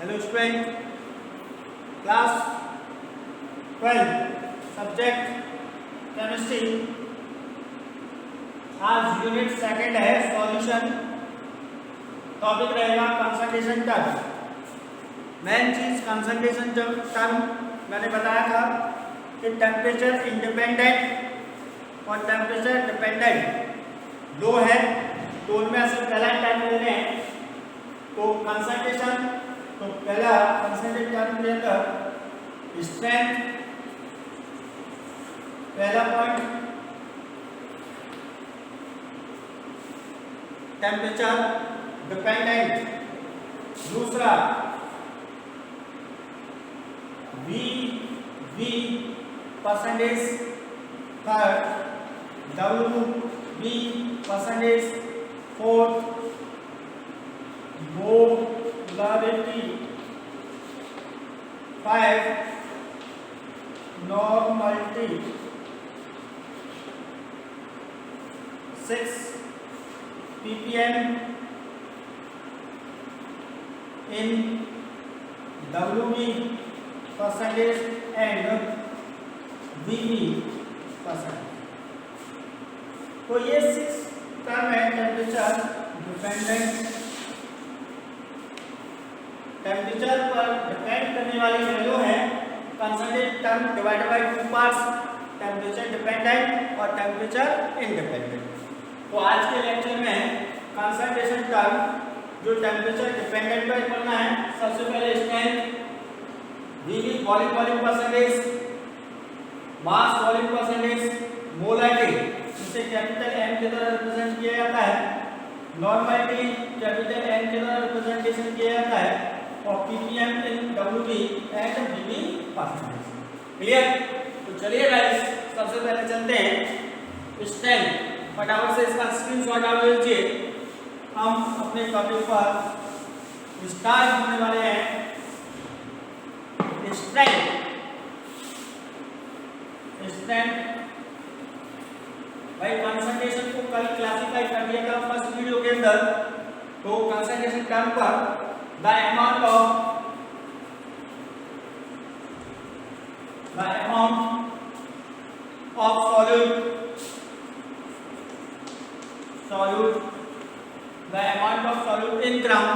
Hello student, class 12 subject chemistry. आज unit second है solution. Topic रहेगा कंसंट्रेशन टर्म। मेन चीज कंसंट्रेशन टर्म मैंने बताया था कि टेम्परेचर इंडिपेंडेंट और टेम्परेचर डिपेंडेंट दो है, तो उनमें से पहला टर्म ले रहे हैं तो कंसंट्रेशन। तो पहला कंसंट्रेशन टर्म के अंदर स्ट्रेंथ पहला पॉइंट, टेम्परेचर डिपेंडेंट दूसरा, we percentage third, W percentage fourth, molarity 5, normality 6, ppm in WV percentage and VV percentage। तो ये 6 टर्म है टेम्परेचर डिपेंडेंट। टेम्परेचर पर डिपेंड करने वाली वैल्यू है concentration term divided by 2 parts, temperature dependent और temperature independent. तो आज के लेक्चर में कंसंट्रेशन टर्म जो टेम्परेचर डिपेंडेंट पर पढ़ना है। सबसे पहले strength, v v volume percentage, mass volume percentage, molarity जिसे कैपिटल एम की तरह रिप्रेजेंट किया जाता है, नॉर्मलिटी कैपिटल एन की तरह रिप्रेजेंटेशन किया जाता है, और ppm in WV and VV percentage. Clear? तो चलिए गाइस सबसे पहले चलते हैं स्ट्रेंथ। फटाफट से इसका स्क्रीनशॉट आप लीजिए। हम अपने टॉपिक पर स्टार्ट होने वाले हैं। स्ट्रेंथ भाई कंसंट्रेशन को कल क्लासिफाई कर दिया था फर्स्ट वीडियो के अंदर। तो कंसंट्रेशन टर्म पर the amount of solute the amount of solute in gram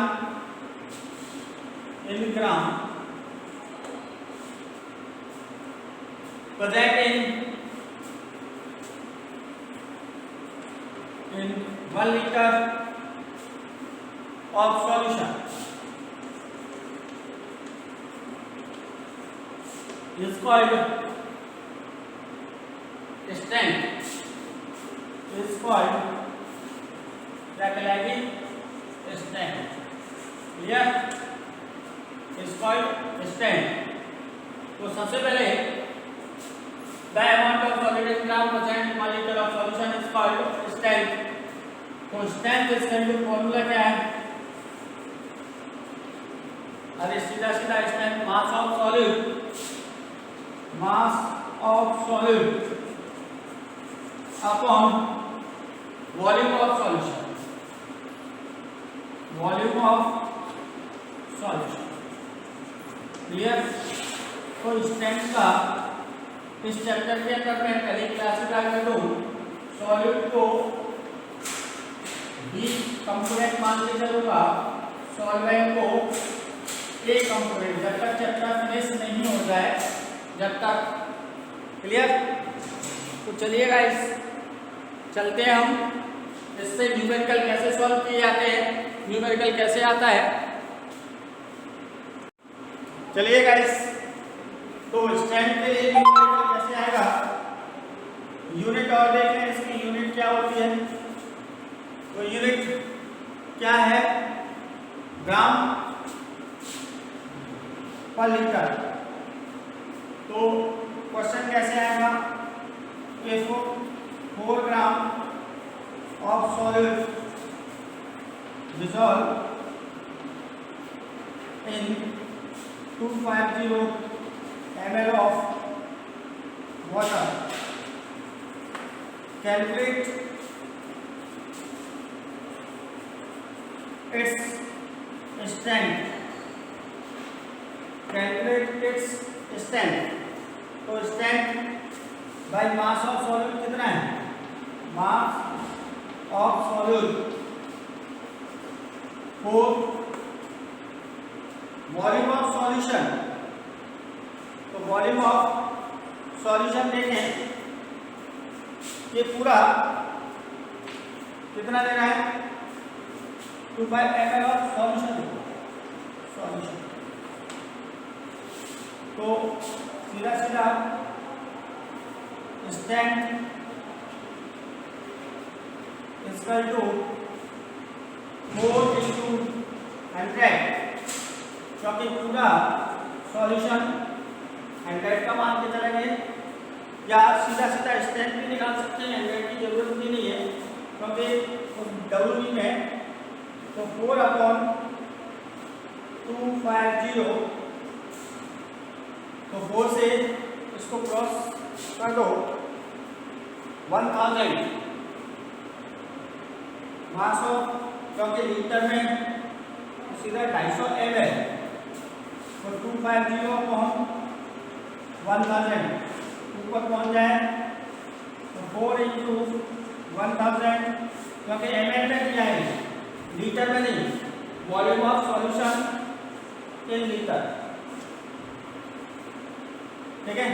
present in 1 liter of solution is called strength, is called Rakalagi strength। Clear? is called strength। तो सबसे पहले the amount of solid in gram present in 1 liter of solution is called strength। तो strength इसका जो formula क्या है? अरे सीधा strength mass of solute upon volume of solution. Clear? तो स्ट्रेंथ का इस चैप्टर के अंदर मैं पहले क्लासिफाई कर दूं। सॉल्यूट को बी कंपोनेंट मान के चलूंगा, सॉल्वेंट को ए कंपोनेंट, जब तक चैप्टर फिनिश नहीं हो जाए जब तक। क्लियर? तो चलिए गाइस चलते हैं हम इससे न्यूमेरिकल कैसे सॉल्व किए जाते हैं, न्यूमेरिकल कैसे आता है। चलिए गाइस तो स्ट्रेंथ के लिए न्यूमेरिकल कैसे आएगा, यूनिट और देखें इसकी यूनिट क्या होती है। तो यूनिट क्या है? ग्राम पर लीटर। तो क्वेश्चन कैसे आएगा? if 4 gram of solute dissolve in 250 ml of water, calculate its strength calculate its strength. तो strength by mass of solute कितना है, mass of solute for volume of solution. तो वॉल्यूम ऑफ सॉल्यूशन देखें, ये पूरा कितना देना है, 2.5 ml ऑफ सॉल्यूशन। तो सीधा सीधा स्ट्रेंथ इक्वल टू 4/100, क्योंकि पूरा सॉल्यूशन 100 का मान के चलेंगे, या सीधा सीधा स्ट्रेंथ भी निकाल सकते हैं, 100 की जरूरत भी नहीं है क्योंकि डब्ल्यू में तो 4/250, तो 4 से इसको क्रॉस कर दो, 1000 मास ऑफ, क्योंकि लीटर में सीधा 250 ml, तो 250 को हम 1000 ऊपर पहुंच जाए, तो 4 × 1000, क्योंकि ml में दिया है, लीटर में नहीं, volume of solution in litre, ठीक है,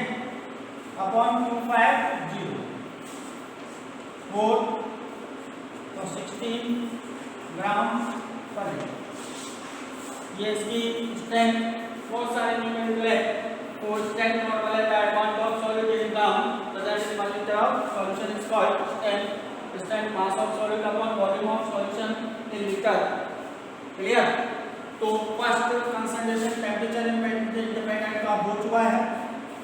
अपॉन 250 4, तो 16 ग्राम पर ये इसकी स्ट्रेंथ। बहुत सारे न्यूमेरिकल है, तो स्ट्रेंथ नॉर्मल है, that amount of solute in gram present in molecular of solution is called strength mass of solute upon volume of solution in litre. Clear? तो फर्स्ट कंसंट्रेशन टेंपरेचर इंडिपेंडेंट का हो चुका है,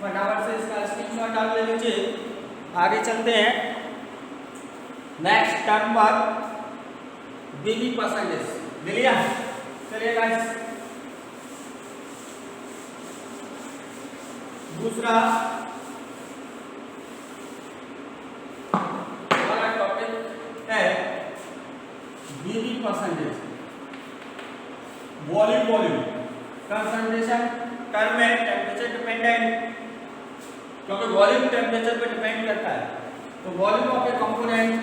फटाफट से इसका स्क्रीनशॉट डाल ले लीजिए। आगे चलते हैं नेक्स्ट टर्म पर, बीबी परसेंटेज ले लिया, चलिए गाइस दूसरा हमारा टॉपिक है बीबी परसेंटेज। वॉल्यूम कंसंट्रेशन टर्म है टेम्परेचर डिपेंडेंट, क्योंकि वॉल्यूम टेम्परेचर पे डिपेंड करता है। तो volume of A component,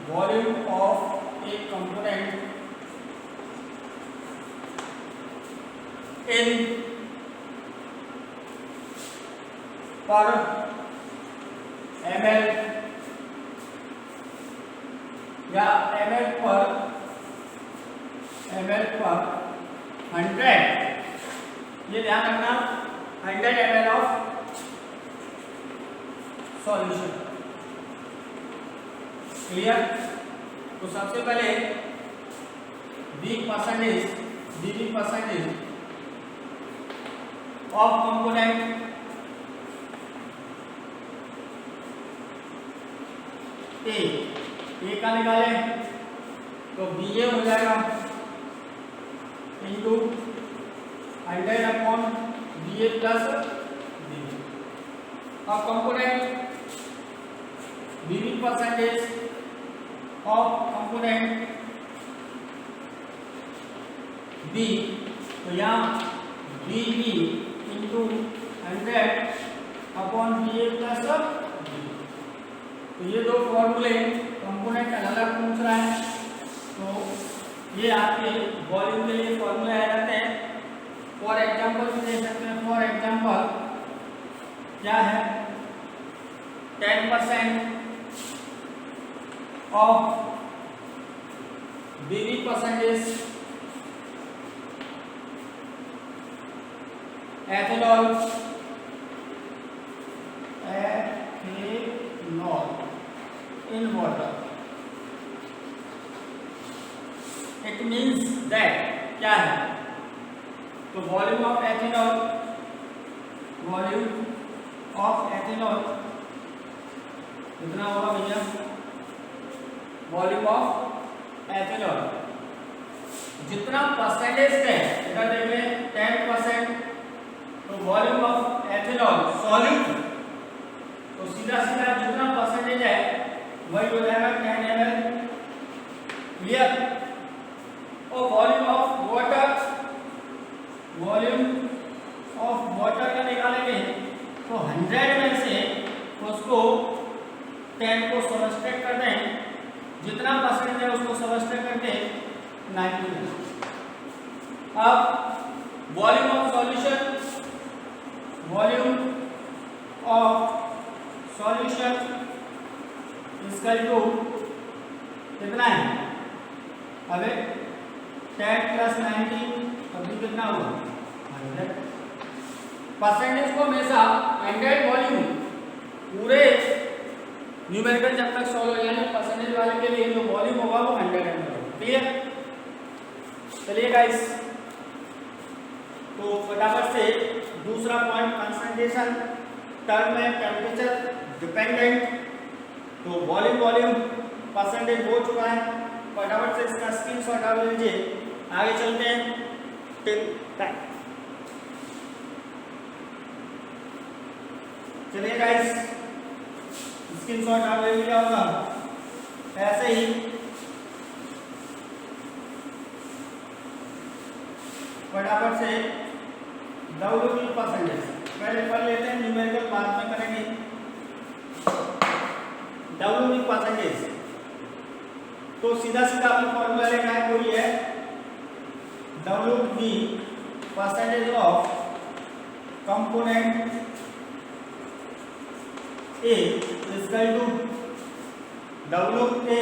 volume of A component in पर ml या ml पर 100, ये ध्यान रखना, 100 ml ऑफ सॉल्यूशन। क्लियर? तो सबसे पहले BB percentage of component A का निकालें, तो BA हो जाएगा into 100 upon BA plus BB। अब component BB percentage of component B, तो यहाँ BB into 100 upon BA plus BB। तो ये दो फॉर्मूले कंपोनेंट अलग पूछ रहा है, तो ये आपके वॉल्यूम के लिए फॉर्मूले आ जाते हैं। फॉर एग्जांपल भी दे सकते हैं, फॉर एग्जांपल क्या है, 10% of BB percentage ethanol in water, it means that क्या है, तो वॉल्यूम ऑफ एथेनॉल कितना होगा भैया, वॉल्यूम ऑफ एथेनॉल जितना परसेंटेज है, इधर देख लें 10%, तो वॉल्यूम ऑफ एथेनॉल सॉल्यूट, तो सीधा सीधा जितना परसेंटेज है वही हो जाएगा 10 ml। क्लियर? और वॉल्यूम ऑफ वाटर, वॉल्यूम 100 में से उसको 10 को सबट्रैक्ट कर दें, जितना परसेंट है उसको सबट्रैक्ट करके 90। अब volume of solution, volume of solution इसका टू कितना है? अबे 10 प्लस 90 अभी कितना हुआ? 100। परसेंटेज को हमेशा 100 वॉल्यूम पूरे न्यूमेरिकल जब तक सॉल्व हो जाए परसेंटेज वाले के लिए जो वॉल्यूम होगा वो 100 ml होगा। क्लियर? चलिए गाइस, तो फटाफट से दूसरा पॉइंट कंसंट्रेशन टर्म में टेम्परेचर डिपेंडेंट, तो वॉल्यूम परसेंटेज हो चुका है, फटाफट से इसका स्क्रीनशॉट डाल लीजिए। आगे चलते हैं टिल टाइम। चलिए गाइस, स्क्रीनशॉट डाल लिया होगा। ऐसे ही फटाफट से W परसेंटेज पहले पढ़ लेते हैं, न्यूमेरिकल बाद में करेंगे। W परसेंटेज तो सीधा सीधा अपनी फॉर्मूला लेना है, कोई है W percentage of component A equal to WA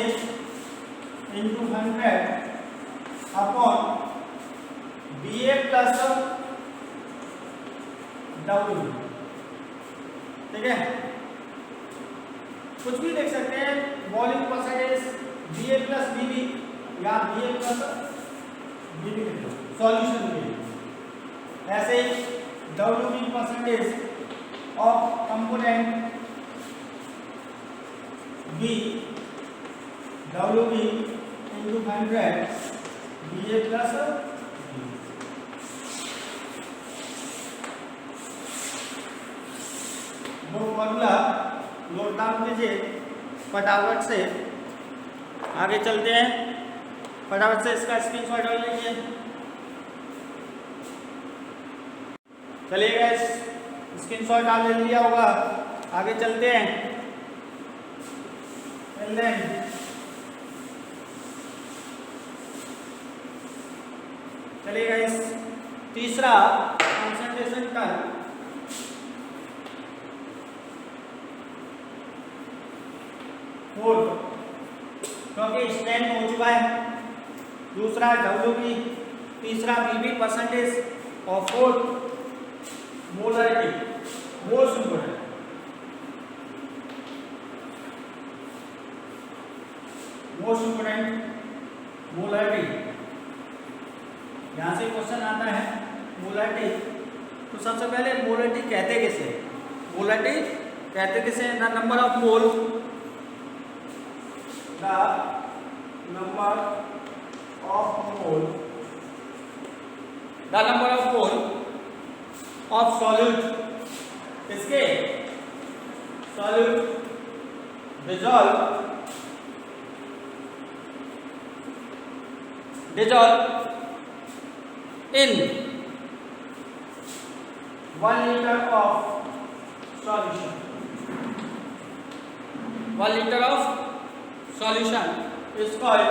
into 100 upon BA plus W। ठीक है, कुछ भी देख सकते हैं, volume percentage BA plus BB या BA प्लस BB सॉल्यूशन के लिए। ऐसे ही WB percentage of component B WB into 100 BA plus दो फॉर्मूला नोट डाउन कीजिए। फटाफट से आगे चलते हैं, फटाफट से इसका स्क्रीनशॉट डाल लीजिए। चलिए गाइस, स्क्रीनशॉट डाल लिया होगा, आगे चलते हैं। चलिए गाइस, तीसरा कंसंट्रेशन टर्म क्योंकि स्टैंड हो चुका है। दूसरा WB, तीसरा BB परसेंटेज और fourth molarity, moles important. Most important molarity, यहाँ से क्वेश्चन आता है मोलरिटी। तो सबसे पहले मोलरिटी कहते किसे? मोलरिटी कहते किसे? The number of mole, the number of mole, the number of mole of solute, इसके solute dissolve in 1 liter of solution. 1 liter of solution is called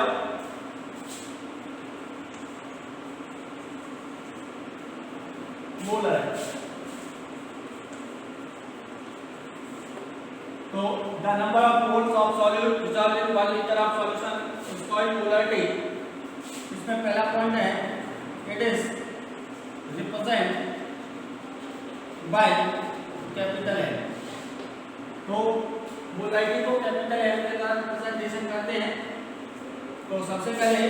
molar. So the number of moles of solute dissolved in 1 liter of solution is called molarity. इसमें पहला point है, it is represent by capital M। तो molarity को capital M के द्वारा representation करते हैं। तो सबसे पहले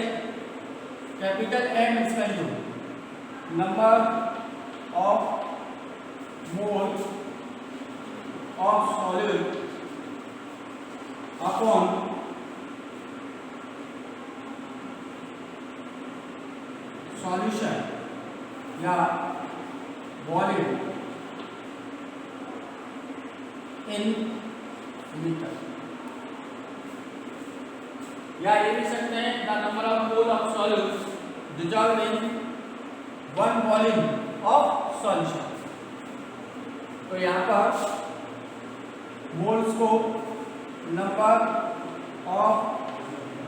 capital M equal to number of mole of solute upon solution या वॉल्यूम इन लीटर, या ये भी सकते हैं the number of mole of solute dissolved in 1 volume of solution. तो यहाँ पर मोल्स को number of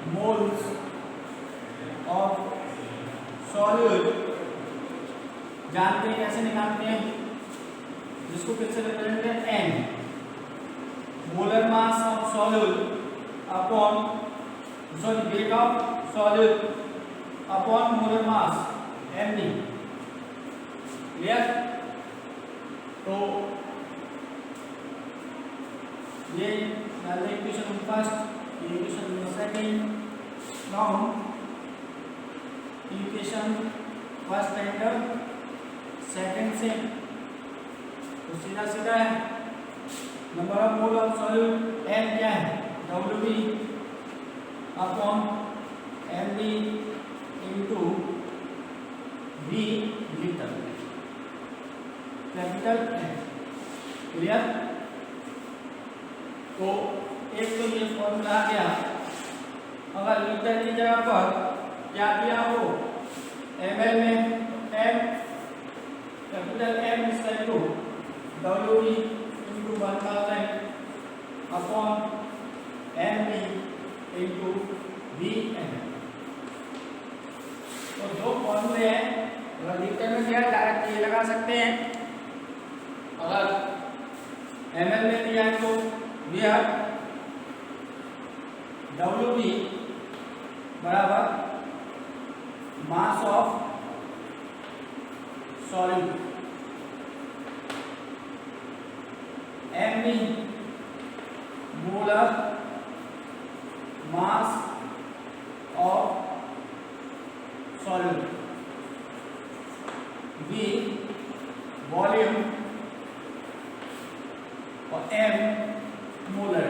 moles of solute जानते हैं, कैसे निकालते हैं, जिसको किससे रिप्रेजेंट करते हैं, n molar mass of solute upon sorry weight of solute upon molar mass md। Clear? तो ये equation first, equation second, now equation first and second से तो सीधा सीधा है, number of mole of solute n क्या है, Wb upon md into v litre capital N। Clear? तो एक तो ये फॉर्मूला आ गया। अगर लीटर की जगह पर क्या किया हो ml में m capital M equal to Wb into 1000 upon mb into Vn। तो जो फॉर्मूले हैं अगर लीटर में दिया डायरेक्ट ये लगा सकते हैं, अगर ml में दिया है तो वेयर Wb बराबर मास of solute, mb molar mass of solute, v volume और m मोलर।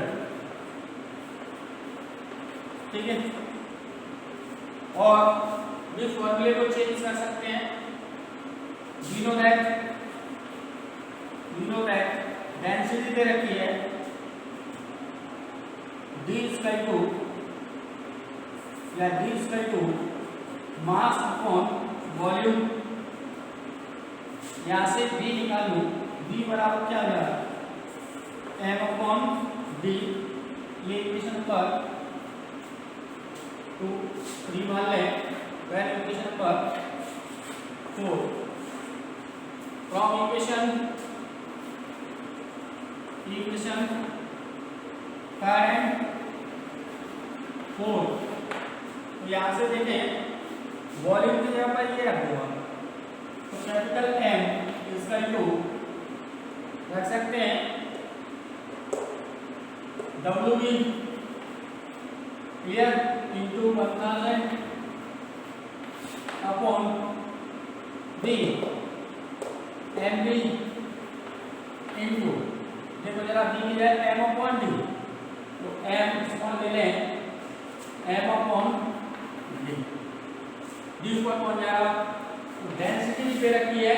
ठीक है? और इस फॉर्मूले को चेंज कर सकते हैं। वी नो दैट डेंसिटी दे रखी है D इक्वल टू या D equal to mass upon volume. यहां से V निकालूं, V बराबर क्या आ जाएगा, m अपॉन d। ये इक्वेशन पर 3 मान लें, वह इक्वेशन पर 4 फ्रॉम इक्वेशन 5 एंड 4। तो यहाँ से देखें वॉल्यूम की जगह पर ये रख दूंगा, तो कैपिटल M इक्वल टू रख सकते हैं Wb clear into 1000 upon V mb into, देखो जरा V की जगह m अपॉन d, तो m स्मॉल ले लें m अपॉन d ऊपर पहुंच जाएगा। तो डेंसिटी पे रखी है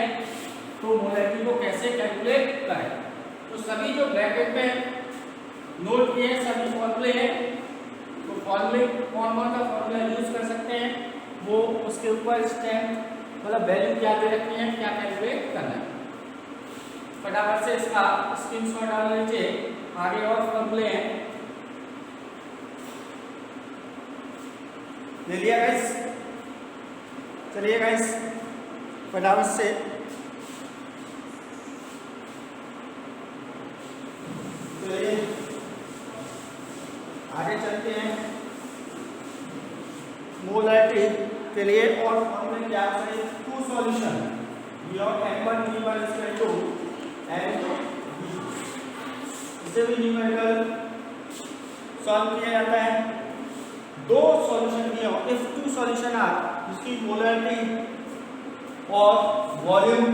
तो मोलैरिटी को कैसे कैलकुलेट करें, तो सभी जो ब्रैकेट में नोट किए सभी फॉर्मूले हैं, तो फॉर्मूले कौन कौन सा फॉर्मूला यूज कर सकते हैं वो उसके ऊपर स्टैंड मतलब वैल्यू क्या दे रखी है, क्या कैलकुलेट करना है। फटाफट से इसका स्क्रीनशॉट डाल लीजिए। आगे और फॉर्मूले हैं, ले लिया गाइस? चलिए गाइस फटाफट से आगे चलते हैं मोलैरिटी के लिए। और हमने क्या करें, 2 solution V of m1 V1 is equal to m2 इसे भी न्यूमेरिकल सॉल्व किया जाता है। 2 सॉल्यूशन दिए हो, इफ 2 सॉल्यूशन आर जिसकी मोलैरिटी और वॉल्यूम,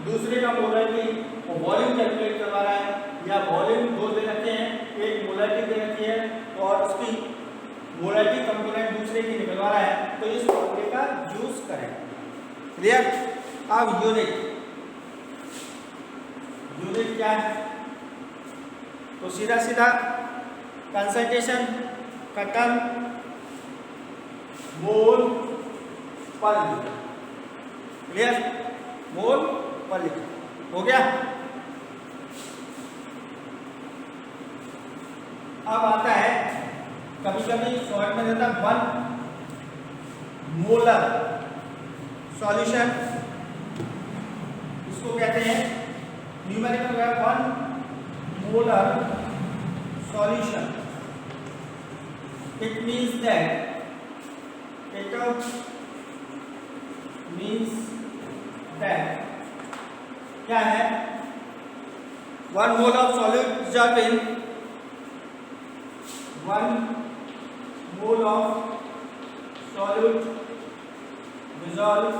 दूसरे का मोलैरिटी और वॉल्यूम कैलकुलेट करवा रहा है, या वॉल्यूम 2 दे रखे हैं, एक मोलैरिटी दे रखी है और उसकी मोलैरिटी कंपोनेंट दूसरे की निकलवा रहा है, तो इस फॉर्मूले का यूज करें। क्लियर? अब यूनिट क्या है, तो सीधा सीधा कंसंट्रेशन का टर्म मोल पर लीटर। क्लियर? मोल पर लीटर हो गया। अब आता है कभी कभी शॉर्ट में देता है 1 मोलर सॉल्यूशन, इसको कहते हैं न्यूमेरिकल में 1 molar solution. It means that क्या है 1 मोल of solute dissolve in 1 mole of solute dissolve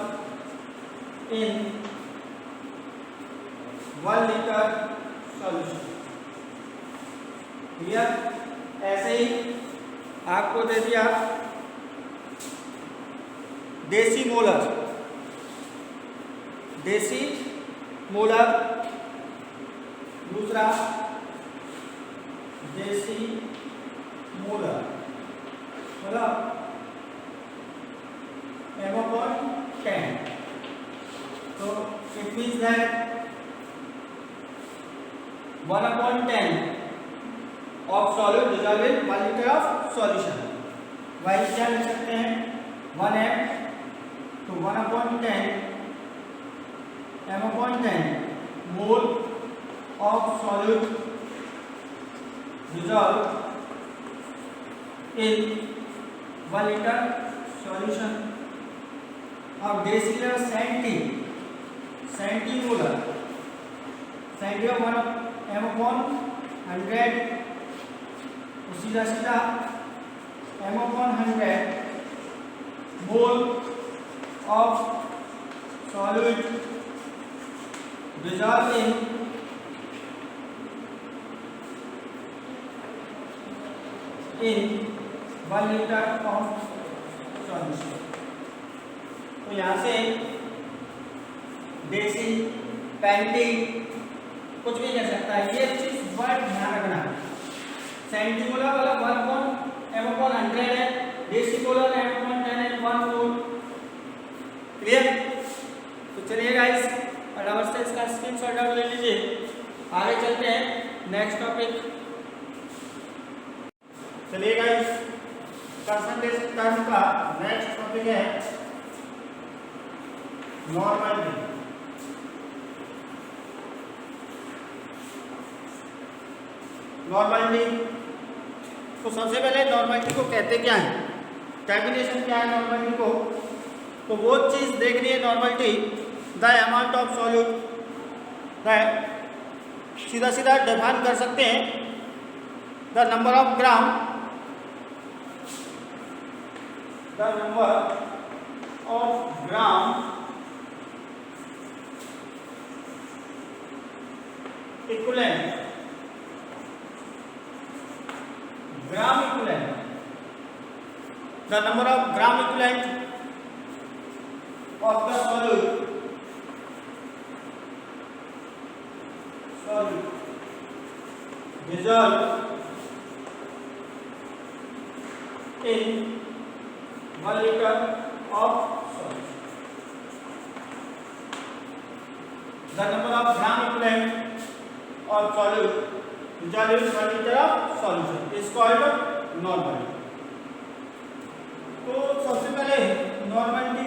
in 1 litre solution. Clear? ऐसे ही आपको दे दिया देसी मोलर दूसरा देसी मोलर मतलब M/10। तो it means that 1/10 of solute dissolve in 1 litre of solution. Why क्या लिख सकते हैं 1m, तो 1/10 M/10 mole of solute dissolve in 1 litre solution. अब देसी सेंटीमोलर 1/100 सीधा M/100 mole of solute dissolve in 1 litre of solution. तो यहाँ से देसी पैंटी कुछ भी कह सकता है, ये चीज वर्ड ध्यान रखना। सेंटीमोलर वाला 1/M/100 है, देसी मोलर M/10 है 1 मोल। क्लियर? तो चलिए गाइस फटाफट से इसका स्क्रीनशॉट डाल ले लीजिए, आगे चलते हैं नेक्स्ट टॉपिक। चलिए गाइस कंसंट्रेशन टर्म का नेक्स्ट टॉपिक है नॉर्मलिटी। तो सबसे पहले नॉर्मलिटी को कहते क्या है, डेफिनेशन क्या है नॉर्मलिटी को, तो वो चीज देखनी है normality the amount of solute सीधा डिफाइन कर सकते हैं the number of gram equivalent the number of gram equivalent of the solute dissolved in 1 liter of solute. The number of gram equivalent of solute dissolved in 1 liter of solution is called normality. तो सबसे पहले normality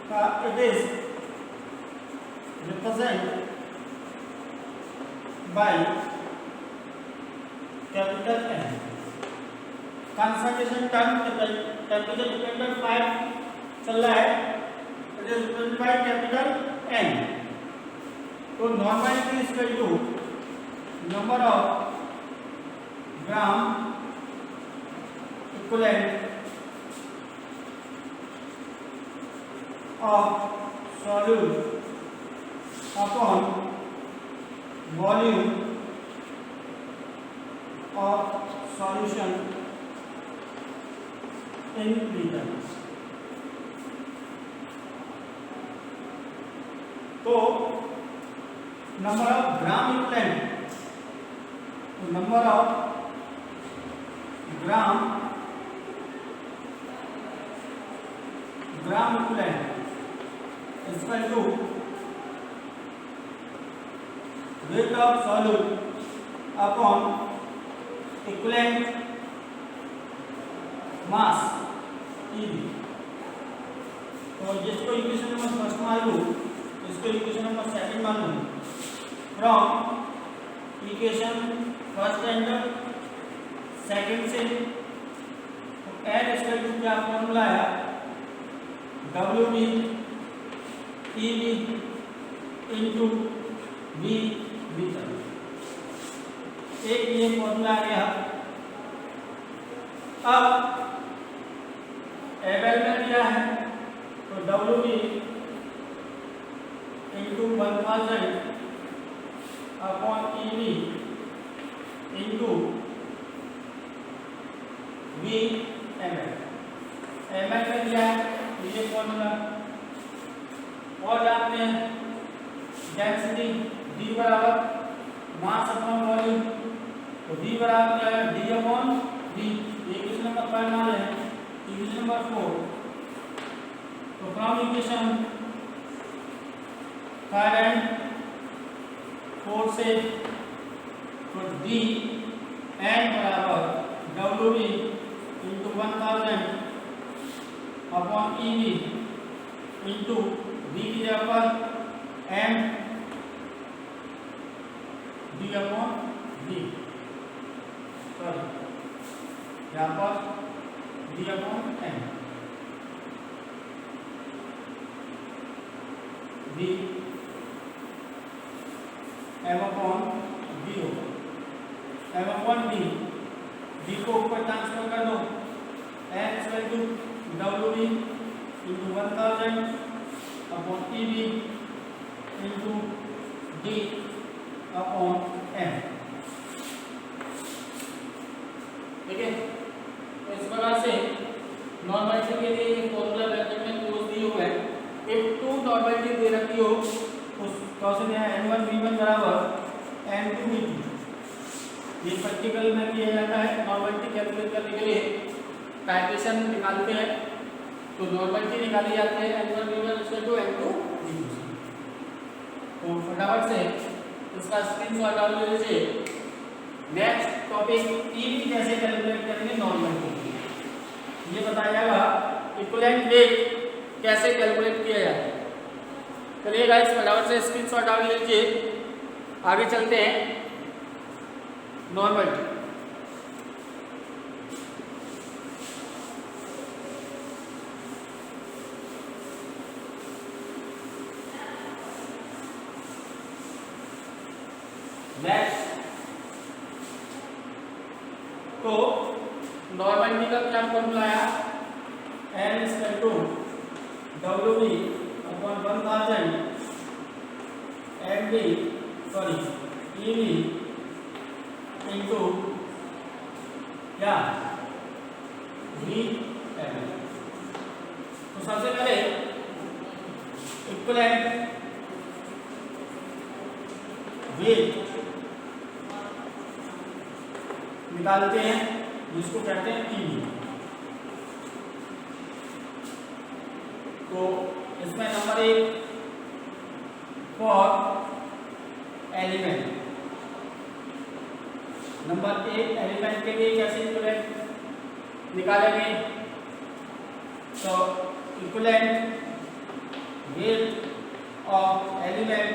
का it is represent by capital N। Concentration term temperature dependent 5 चल रहा है, it is represent by capital N। तो normality is equal to number of gram equivalent of solute upon volume of solution in liters। तो number of gram equivalent, तो number of gram equivalent is equal to weight of solute upon equivalent mass Ev। तो जिसको equation number first मान लूँ, इसको equation number second मान लूँ, from equation first and second से एन इक्वल टू क्या फॉर्मूला है, WB EV इंटू V भीतर, एक ये फॉर्मूला आ गया। अब एवल में क्या है, तो WB into 1000 upon EV into V ml। ml में क्या है, ये फॉर्मूला और जानते हैं डेंसिटी D बराबर मास अपॉन वॉल्यूम, तो D बराबर क्या है, D upon V। Equation number 5 मान लें, इक्वेशन नंबर 4, तो फ्रॉम इक्वेशन 5 एंड 4 से तो D n बराबर WB into 1000 upon EV into V की जगह पर m D upon V, sorry यहाँ पर D upon m, D m upon V होगा, m अपॉन D को ऊपर ट्रांसफर कर दो, n equal to WB into 1000 upon EV into D upon m। ठीक है, तो इस प्रकार से नॉर्मलिटी के लिए ये फॉर्मूला ब्रैकेट में क्लोज दिए हुए हैं। एक टू नॉर्मलिटी दे रखी हो, उस क्वेश्चन है n1 v1 बराबर n2 v2। ये प्रैक्टिकल में किया जाता है। नॉर्मलिटी कैलकुलेट करने के लिए टाइटेशन निकालते हैं, तो नॉर्मलिटी निकाली जाती है n1 v1 n2 v2। तो फटाफट से इसका स्क्रीनशॉट डाल लीजिए। नेक्स्ट टॉपिक EV कैसे कैलकुलेट करेंगे नॉर्मलिटी, ये बताया जाएगा। इक्विवेलेंट वेट कैसे कैलकुलेट किया जाता है, चलिए गाइस फटाफट से स्क्रीनशॉट डाल लीजिए, आगे चलते हैं। नॉर्मलिटी नेक्स्ट, तो नॉर्मलिटी का क्या फॉर्मूला है, n equal to WB upon 1000 MB sorry EV into क्या V ml। तो सबसे पहले इक्विवेलेंट वेट निकालते हैं, जिसको कहते हैं EV। तो इसमें number 1 for element, number 1 element के लिए कैसे इक्विवेलेंट निकालेंगे, तो equivalent weight of element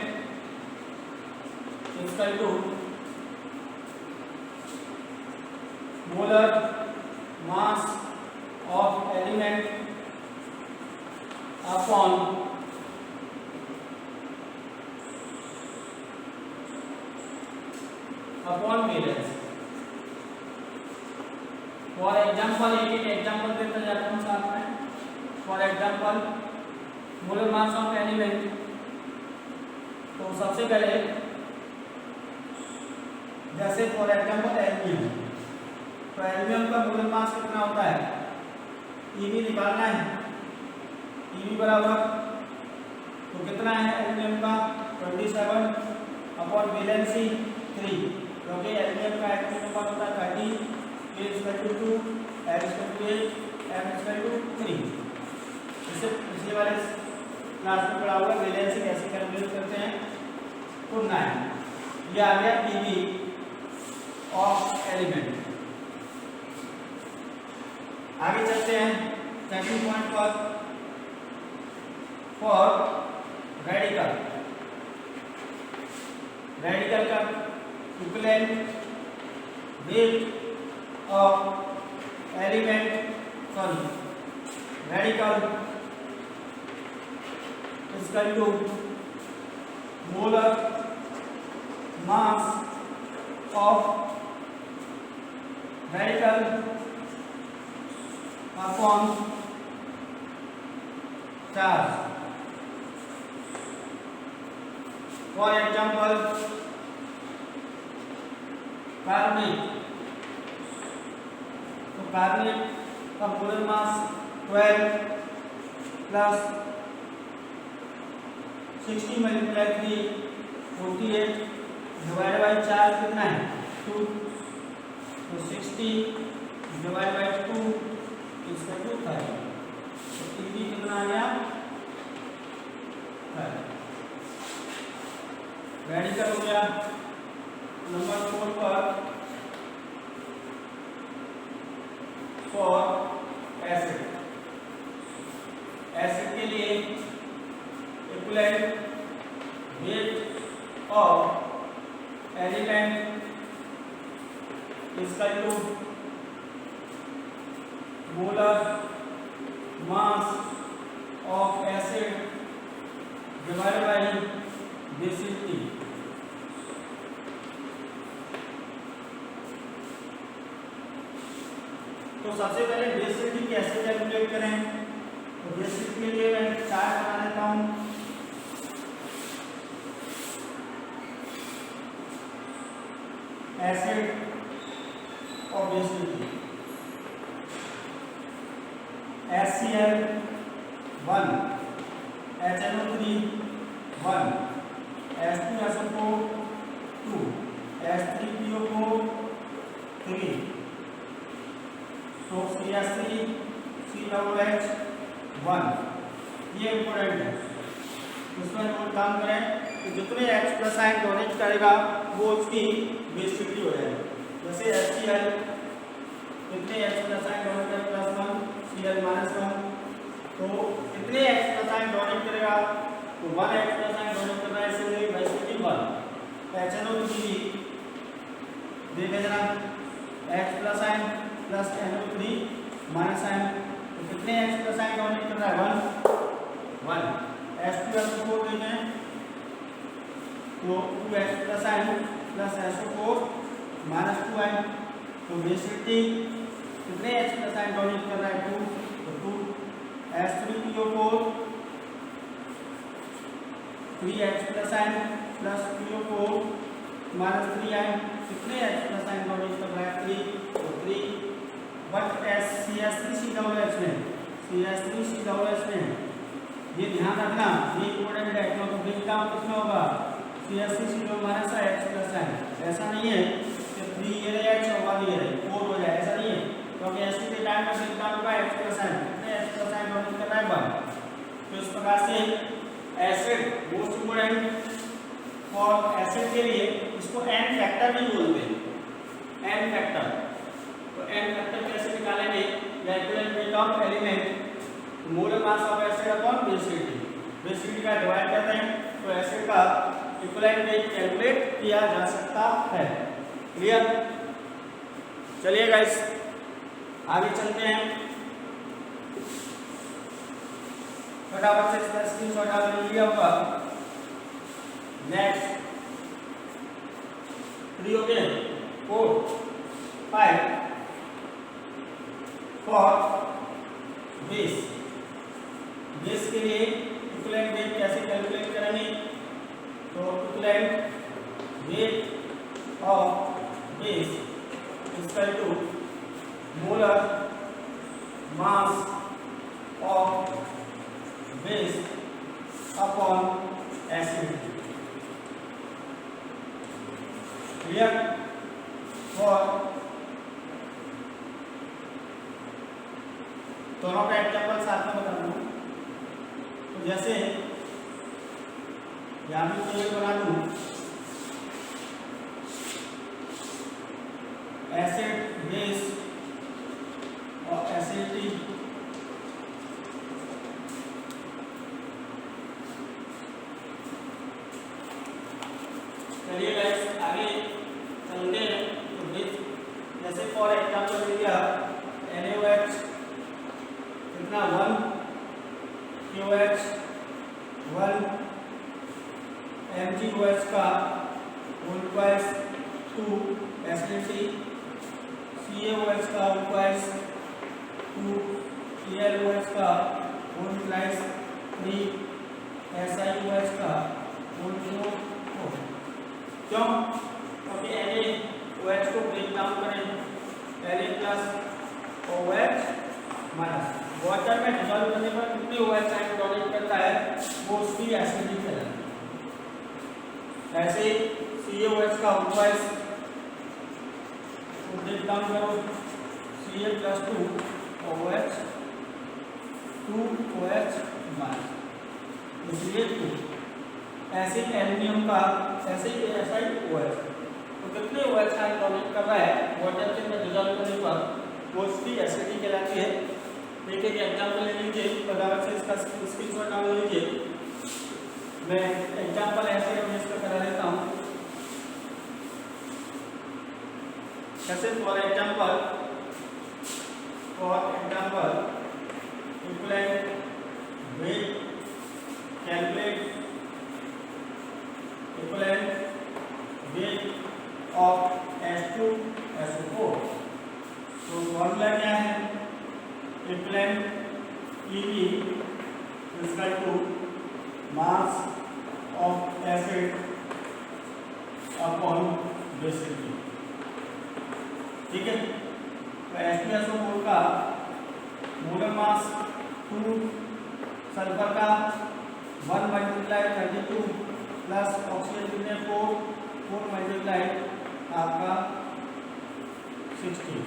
equal to molar mass of element upon valence. For example एक एग्जाम्पल देता जाता हूँ साथ में। For example molar mass of element, तो सबसे पहले जैसे फॉर एग्जाम्पल एल्यूमिनियम, तो एल्यूमिनियम का मोलर मास कितना होता है, EV निकालना है। EV बराबर तो कितना है एल्यूमिनियम का 27 अपॉन वैलेंसी 3, क्योंकि एल्यूमिनियम का एटॉमिक नंबर होता है 30, A equal to 2, L equal to 8, M equal to 3। इसे पिछले वाले क्लास में पढ़ा हुआ वैलेंसी कैसे कैलकुलेट करते हैं, तो 9 ये आ गया EV ऑफ एलिमेंट। आगे चलते हैं सेकंड पॉइंट पर। फॉर रेडिकल, रेडिकल का equivalent weight of element, sorry radical is equal to molar mass of radical upon charge. For example, carbonate, तो carbonate का molar mass 12 plus 60 multiply 3 48 divide by 4 कितना है 2, तो 60 डिवाइड बाई 2 इसका 2 था, तो इजी कितना आ गया रेडिकल हो गया। नंबर 4 पर फॉर एसिड, एसिड के लिए equivalent weight of element is equal to molar mass of acid divided by basicity. तो सबसे पहले बेसिसिटी कैसे कैलकुलेट करें, तो बेसिसिटी के लिए मैं चार्ट बना लेता हूं। एसिड और basicity, HCl 1, HNO3 1, H2SO4 2, H3PO4 3, तो CH3 COOH 1, ये इम्पोर्टेंट है। इसमें हम काम करें तो जितने H प्लस आयन डोनेट करेगा वो उसकी बेसिसिटी हो जाएगी। जैसे HCl कितने H प्लस आयन डोनेट करेगा +1, Cl -1, तो कितने H प्लस आयन डोनेट करेगा तो 1 H प्लस आयन डोनेट कर रहा है, इसलिए बेसिसिटी 1। HNO3 देखें जरा, H plus ion plus NO3 minus ion, तो कितने H प्लस आयन डोनेट कर रहा है 1। H2SO4 देखें तो 2H plus ion plus SO4 minus 2 ion, तो बेसिसिटी कितने H प्लस आयन डोनेट कर रहा है 2, तो 2। H3PO4 3H plus ion plus PO4 minus 3 ion, कितने H प्लस आयन डोनेट कर रहा है 3, तो 3। बट CH3COOH में, CH3COOH में ये ध्यान रखना, ये इम्पोर्टेंट है क्योंकि ब्रिज काम किसमें होगा CH3CO minus H plus ion. ऐसा नहीं है कि 3 ये रहे H और 1 ये रहे 4 हो जाए, ऐसा नहीं है, क्योंकि ऐसे के टाइम में ब्रिज काम होगा H प्लस आयन, कितने H प्लस आयन डोनेट कर रहा है 1। तो इस प्रकार से acid most important for acid के लिए इसको n फैक्टर भी बोलते हैं, n फैक्टर। तो n फैक्टर कैसे निकालेंगे, या equivalent weight of element molar mass of acid upon basicity, basicity का डिवाइड करते हैं तो एसिड का इक्विवेलेंट वेट कैलकुलेट किया जा सकता है। क्लियर? चलिए गाइस आगे चलते हैं, फटाफट से इसका स्क्रीनशॉट आप ले लिया होगा। नेक्स्ट 3 हो गए, 4 5 फॉर बेस, बेस के लिए इक्विवेलेंट वेट कैसे कैलकुलेट करेंगे, तो equivalent weight of base is equal to molar mass of base upon acid. Clear? For दोनों का एग्जाम्पल साथ में बता दूं, तो जैसे यहाँ भी तो ये बना दूं, एसिड बेस और एसिड जैसे फॉर एग्जांपल ले लिया NaOH कितना 1, KOH 1, MgOH का होल ट्वाइस 2, एसिडिटी CaOH का होल ट्वाइस 2, ClOH का होल ट्वाइस 3, SiOH का होल 4। क्यों? क्योंकि NaOH को ब्रेक डाउन करें Na plus OH minus water में डिसॉल्व करने पर कितने OH आयन डोनेट करता है वो उसकी एसिडिटी कहलाती है। ऐसे CaOH का होल ट्वाइस ब्रेक डाउन करो Ca plus 2 OH 2OH minus, इसलिए 2 ऐसे एल्यूमिनियम का ऐसे ही SiOH तो कितने OH आयन डोनेट कर रहा है वाटर के में डिसॉल्व करने पर वो उसकी एसिडिटी कहलाती है। देखिए एग्जांपल ले लीजिए, फटाफट से इसका स्क्रीनशॉट डाल लीजिए। मैं एग्जांपल ऐसे मैं इसका करा लेता हूँ। जैसे for example equivalent weight calculate equivalent weight of H2SO4। तो फॉर्मूला क्या है? Equivalent Ev equal to mass of acid upon basicity. ठीक है, तो H2SO4 का मोलर मास 2, सल्फर का 1 मल्टीप्लाई 32 प्लस ऑक्सीजन कितने 4 मल्टीप्लाई आपका 60,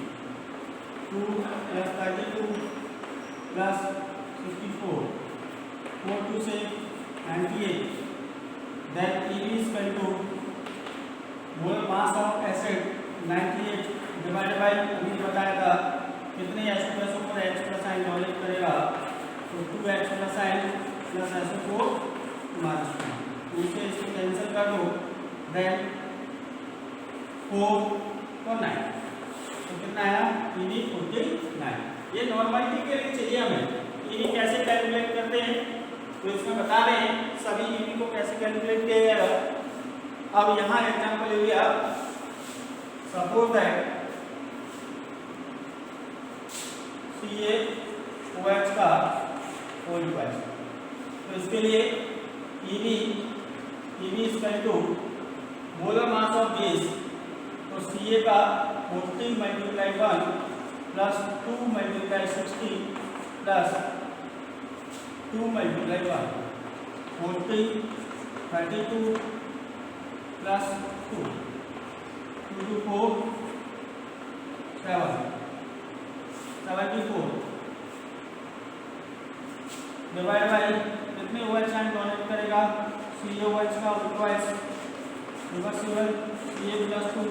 2 प्लस 32 प्लस 64, 4 2 से 98। Then Ev equal to molar mass of acid 98 divided by अभी बताया था कितने H2SO4 H plus ion donate करेगा तो 2H plus ion plus SO4 minus 2 से इसको कैंसिल कर दो, देन 4 और 9 तो कितना आया Ev 49। ये नॉर्मलिटी के लिए चाहिए हमें। Ev कैसे कैलकुलेट करते हैं तो इसमें बता रहे हैं सभी Ev को कैसे कैलकुलेट किया जाएगा। अब यहाँ एग्जांपल ले लिया, सपोज दैट CaOH का होल ट्वाइस, तो इसके लिए Ev equal to molar mass of base, तो Ca का 40 multiply 1 plus 2 multiply 60 plus 2 multiply 1 40 32 plus 2 2 2 4 7 74 divide by कितने OH आयन डोनेट करेगा CaOH का whole twice reversible Ca plus 2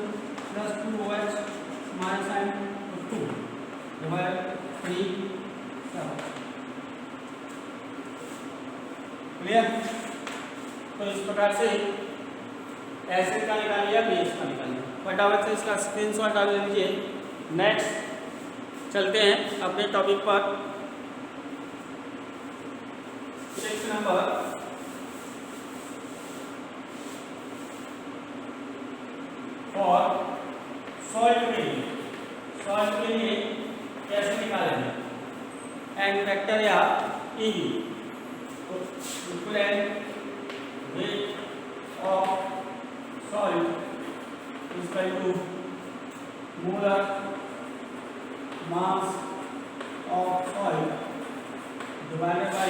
plus 2OH minus ion 2 divide 3 7। क्लियर? तो इस प्रकार से एसिड का निकाल लिया, बेस का निकाल लिया। फटाफट से इसका स्क्रीनशॉट डाल लीजिए। नेक्स्ट चलते हैं अपने टॉपिक पर। 6 नंबर और सॉल्ट के लिए कैसे निकालेंगे एंड फैक्टर या Ev तो equivalent weight of salt equal to molar mass of salt divided by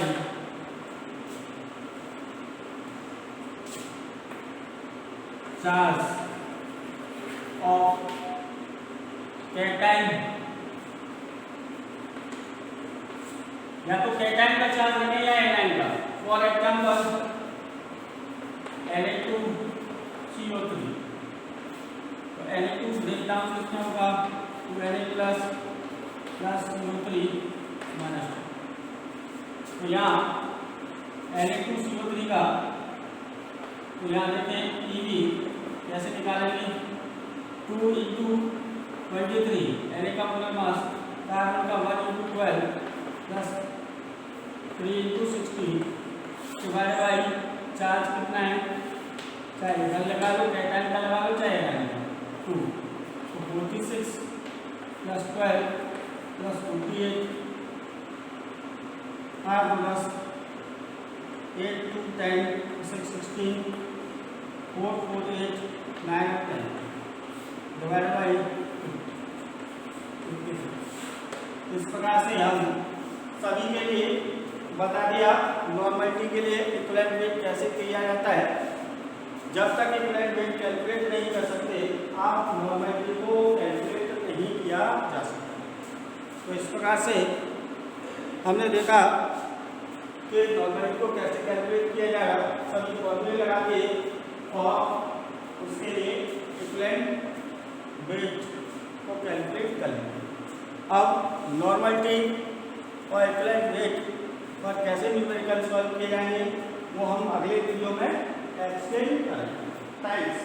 charge of cation, या तो कैटायन का चार्ज रखें या एनायन का। फॉर एग्जांपल Na2CO3, तो Na2 ब्रेक डाउन कितना होगा 2Na प्लस CO3 माइनस 2। तो यहाँ Na2CO3 का तो यहाँ देते हैं Ev कैसे निकालेंगे 2 × 23 यानी का मोलर मास कार्बन का 1 into 12 plus 3 into 60 divide by charge कितना है, चाहे इधर लगा लो चाहे टाइम का लगा लो चाहे लगा लो 2, तो 46 plus 12 plus 48 plus 8 to 10 6 16 4 4 8 9 10 divide by 50। इस प्रकार से हम सभी के लिए बता दिया नॉर्मलिटी के लिए इक्विवेलेंट वेट कैसे किया जाता है। जब तक इक्विवेलेंट वेट कैलकुलेट नहीं कर सकते आप नॉर्मलिटी को कैलकुलेट नहीं किया जा सकता। तो इस प्रकार से हमने देखा कि नॉर्मलिटी को कैसे कैलकुलेट किया जाएगा, सभी फॉर्मूले लगा के और उसके लिए इक्विवेलेंट वेट को कैलकुलेट कर लेंगे। अब नॉर्मलिटी और इक्विवेलेंट वेट और कैसे न्यूमेरिकल सॉल्व किए जाएंगे वो हम अगले वीडियो में एक्सप्लेन करेंगे। थैंक्स।